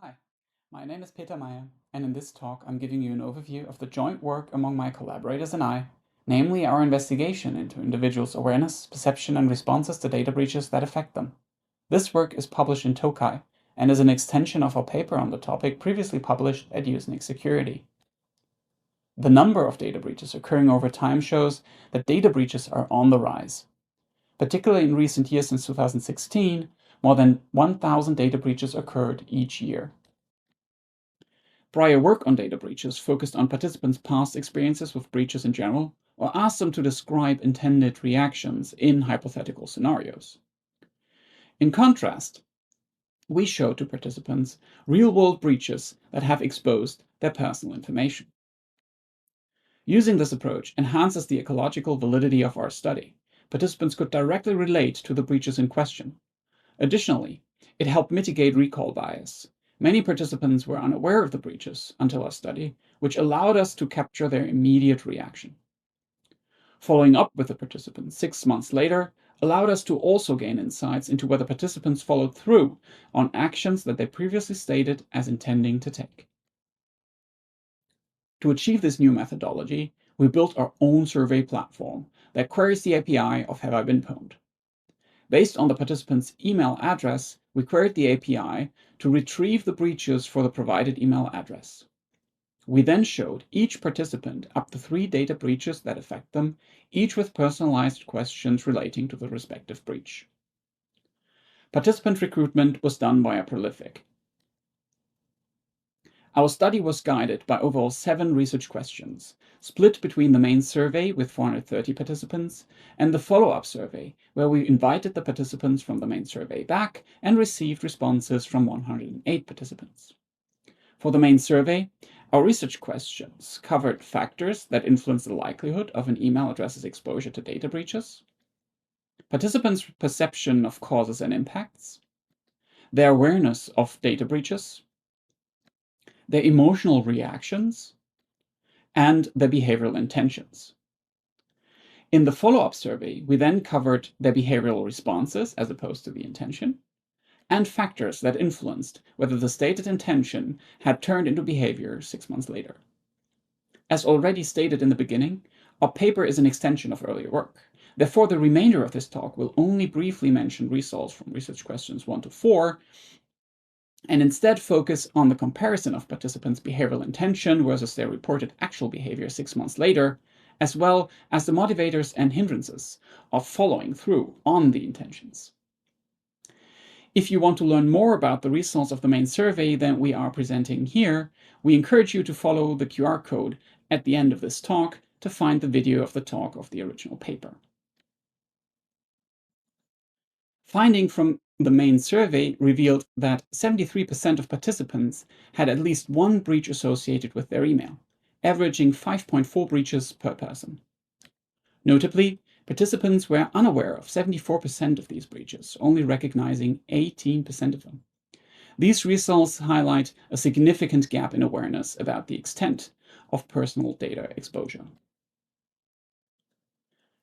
Hi, my name is Peter Meyer, and in this talk I'm giving you an overview of the joint work among my collaborators and I, namely our investigation into individuals' awareness, perception, and responses to data breaches that affect them. This work is published in Tokai and is an extension of our paper on the topic previously published at Usenik Security. The number of data breaches occurring over time shows that data breaches are on the rise. Particularly in recent years since 2016, more than 1,000 data breaches occurred each year. Prior work on data breaches focused on participants' past experiences with breaches in general, or asked them to describe intended reactions in hypothetical scenarios. In contrast, we showed to participants real-world breaches that have exposed their personal information. Using this approach enhances the ecological validity of our study. Participants could directly relate to the breaches in question. Additionally, it helped mitigate recall bias. Many participants were unaware of the breaches until our study, which allowed us to capture their immediate reaction. Following up with the participants 6 months later allowed us to also gain insights into whether participants followed through on actions that they previously stated as intending to take. To achieve this new methodology, we built our own survey platform that queries the API of Have I Been Pwned. Based on the participant's email address, we queried the API to retrieve the breaches for the provided email address. We then showed each participant up to 3 data breaches that affect them, each with personalized questions relating to the respective breach. Participant recruitment was done via Prolific. Our study was guided by overall 7 research questions, split between the main survey with 430 participants and the follow-up survey, where we invited the participants from the main survey back and received responses from 108 participants. For the main survey, our research questions covered factors that influence the likelihood of an email address's exposure to data breaches, participants' perception of causes and impacts, their awareness of data breaches, their emotional reactions, and their behavioral intentions. In the follow-up survey, we then covered their behavioral responses as opposed to the intention, and factors that influenced whether the stated intention had turned into behavior 6 months later. As already stated in the beginning, our paper is an extension of earlier work. Therefore, the remainder of this talk will only briefly mention results from research questions 1 to 4, and instead focus on the comparison of participants' behavioral intention versus their reported actual behavior 6 months later, as well as the motivators and hindrances of following through on the intentions. If you want to learn more about the results of the main survey than we are presenting here, we encourage you to follow the QR code at the end of this talk to find the video of the talk of the original paper. Finding from the main survey revealed that 73% of participants had at least one breach associated with their email, averaging 5.4 breaches per person. Notably, participants were unaware of 74% of these breaches, only recognizing 18% of them. These results highlight a significant gap in awareness about the extent of personal data exposure.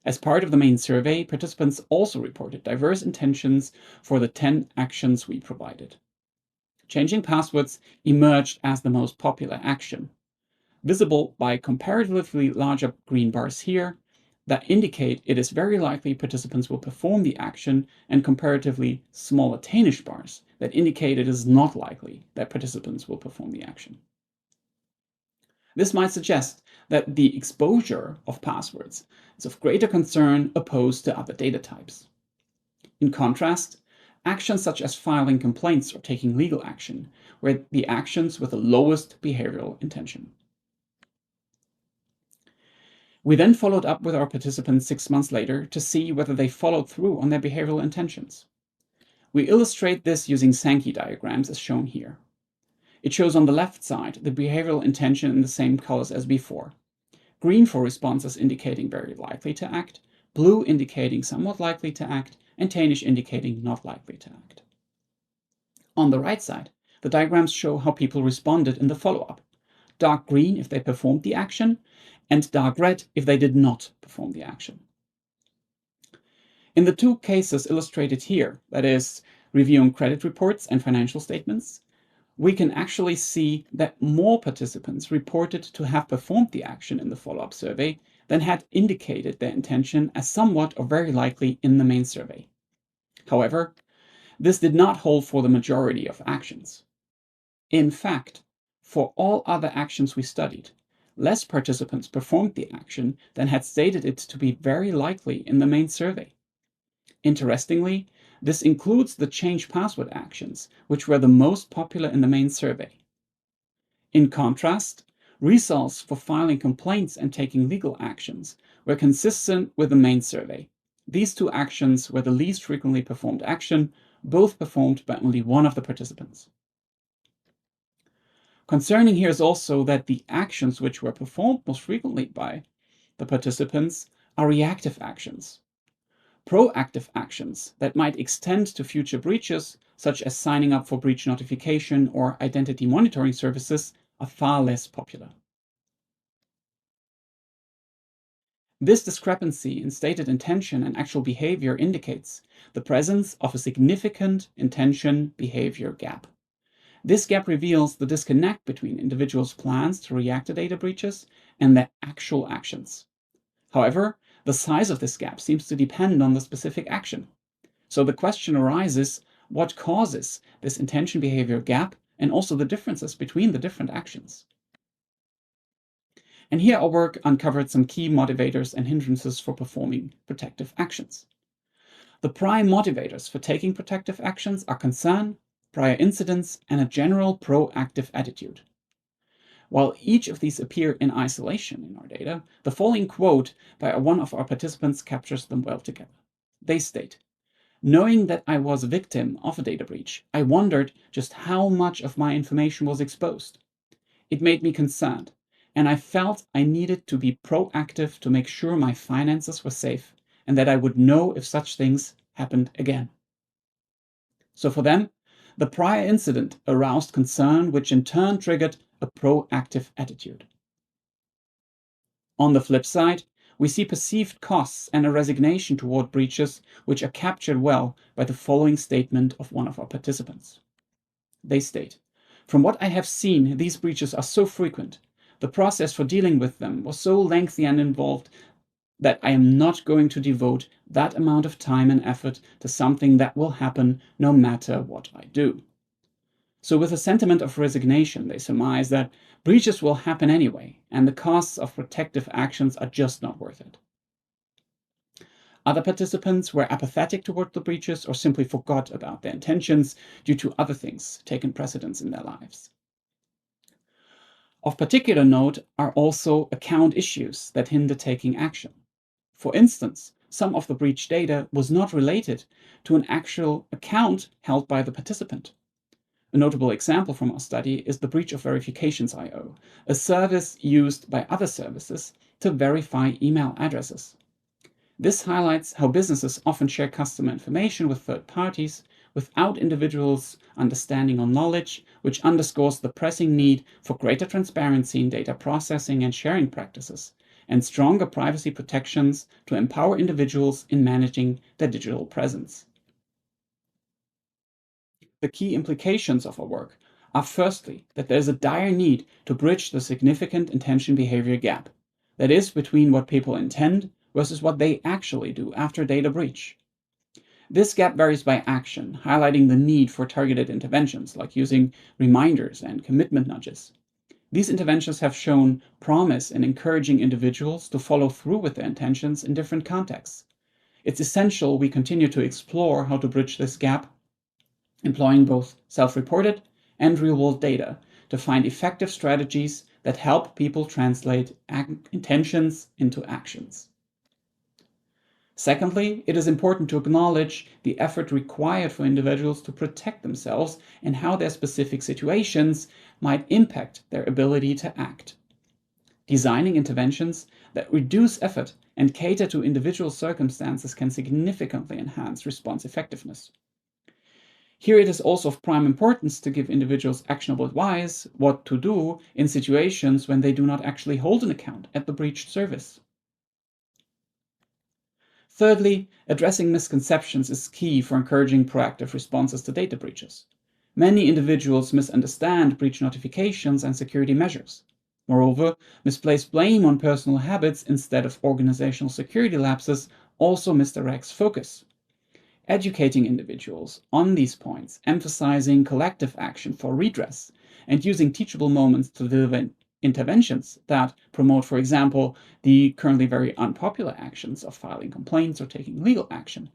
As part of the main survey, participants also reported diverse intentions for the 10 actions we provided. Changing passwords emerged as the most popular action, visible by comparatively larger green bars here that indicate it is very likely participants will perform the action, and comparatively smaller tannish bars that indicate it is not likely that participants will perform the action. This might suggest that the exposure of passwords is of greater concern opposed to other data types. In contrast, actions such as filing complaints or taking legal action were the actions with the lowest behavioral intention. We then followed up with our participants 6 months later to see whether they followed through on their behavioral intentions. We illustrate this using SIGCHI diagrams as shown here. It shows on the left side the behavioral intention in the same colors as before. Green for responses indicating very likely to act, blue indicating somewhat likely to act, and tannish indicating not likely to act. On the right side, the diagrams show how people responded in the follow-up. Dark green if they performed the action, and dark red if they did not perform the action. In the 2 cases illustrated here, that is, reviewing credit reports and financial statements, we can actually see that more participants reported to have performed the action in the follow-up survey than had indicated their intention as somewhat or very likely in the main survey. However, this did not hold for the majority of actions. In fact, for all other actions we studied, less participants performed the action than had stated it to be very likely in the main survey. Interestingly, this includes the change password actions, which were the most popular in the main survey. In contrast, results for filing complaints and taking legal actions were consistent with the main survey. These two actions were the least frequently performed action, both performed by only one of the participants. Concerning here is also that the actions which were performed most frequently by the participants are reactive actions. Proactive actions that might extend to future breaches, such as signing up for breach notification or identity monitoring services, are far less popular. This discrepancy in stated intention and actual behavior indicates the presence of a significant intention-behavior gap. This gap reveals the disconnect between individuals' plans to react to data breaches and their actual actions. However, the size of this gap seems to depend on the specific action. So the question arises, what causes this intention-behavior gap and also the differences between the different actions? And here our work uncovered some key motivators and hindrances for performing protective actions. The prime motivators for taking protective actions are concern, prior incidents, and a general proactive attitude. While each of these appear in isolation in our data, the following quote by one of our participants captures them well together. They state, "Knowing that I was a victim of a data breach, I wondered just how much of my information was exposed. It made me concerned, and I felt I needed to be proactive to make sure my finances were safe and that I would know if such things happened again." So for them, the prior incident aroused concern, which in turn triggered a proactive attitude. On the flip side, we see perceived costs and a resignation toward breaches, which are captured well by the following statement of one of our participants. They state, "From what I have seen, these breaches are so frequent, the process for dealing with them was so lengthy and involved that I am not going to devote that amount of time and effort to something that will happen no matter what I do." So with a sentiment of resignation, they surmise that breaches will happen anyway, and the costs of protective actions are just not worth it. Other participants were apathetic toward the breaches or simply forgot about their intentions due to other things taking precedence in their lives. Of particular note are also account issues that hinder taking action. For instance, some of the breach data was not related to an actual account held by the participant. A notable example from our study is the breach of verifications.io, a service used by other services to verify email addresses. This highlights how businesses often share customer information with third parties without individuals' understanding or knowledge, which underscores the pressing need for greater transparency in data processing and sharing practices, and stronger privacy protections to empower individuals in managing their digital presence. The key implications of our work are firstly that there is a dire need to bridge the significant intention-behavior gap, that is, between what people intend versus what they actually do after a data breach. This gap varies by action, highlighting the need for targeted interventions like using reminders and commitment nudges. These interventions have shown promise in encouraging individuals to follow through with their intentions in different contexts. It's essential we continue to explore how to bridge this gap, employing both self-reported and real-world data to find effective strategies that help people translate intentions into actions. Secondly, it is important to acknowledge the effort required for individuals to protect themselves and how their specific situations might impact their ability to act. Designing interventions that reduce effort and cater to individual circumstances can significantly enhance response effectiveness. Here it is also of prime importance to give individuals actionable advice what to do in situations when they do not actually hold an account at the breached service. Thirdly, addressing misconceptions is key for encouraging proactive responses to data breaches. Many individuals misunderstand breach notifications and security measures. Moreover, misplaced blame on personal habits instead of organizational security lapses also misdirects focus. Educating individuals on these points, emphasizing collective action for redress, and using teachable moments to deliver interventions that promote, for example, the currently very unpopular actions of filing complaints or taking legal action,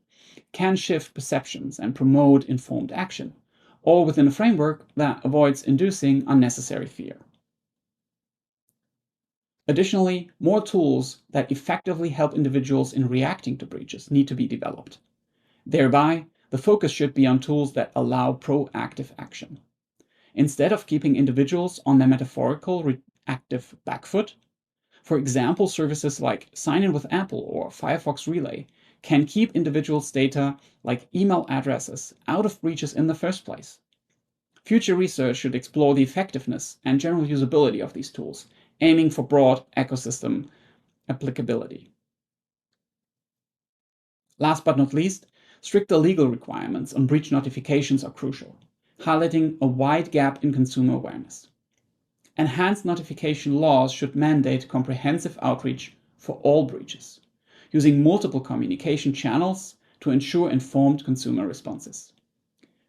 can shift perceptions and promote informed action, all within a framework that avoids inducing unnecessary fear. Additionally, more tools that effectively help individuals in reacting to breaches need to be developed. Thereby, the focus should be on tools that allow proactive action. Instead of keeping individuals on their metaphorical reactive back foot, for example, services like Sign In with Apple or Firefox Relay can keep individuals' data, like email addresses, out of breaches in the first place. Future research should explore the effectiveness and general usability of these tools, aiming for broad ecosystem applicability. Last but not least, stricter legal requirements on breach notifications are crucial, highlighting a wide gap in consumer awareness. Enhanced notification laws should mandate comprehensive outreach for all breaches, using multiple communication channels to ensure informed consumer responses.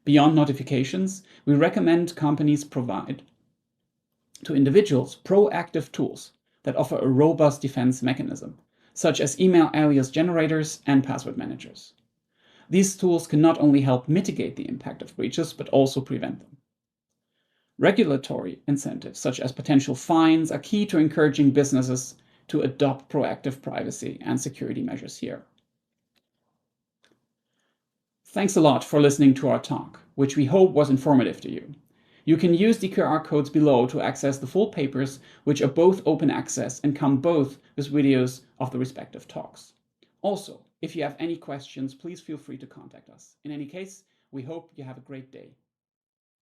Beyond notifications, we recommend companies provide to individuals proactive tools that offer a robust defense mechanism, such as email alias generators and password managers. These tools can not only help mitigate the impact of breaches, but also prevent them. Regulatory incentives, such as potential fines, are key to encouraging businesses to adopt proactive privacy and security measures here. Thanks a lot for listening to our talk, which we hope was informative to you. You can use the QR codes below to access the full papers, which are both open access and come both with videos of the respective talks. Also, if you have any questions, please feel free to contact us. In any case, we hope you have a great day.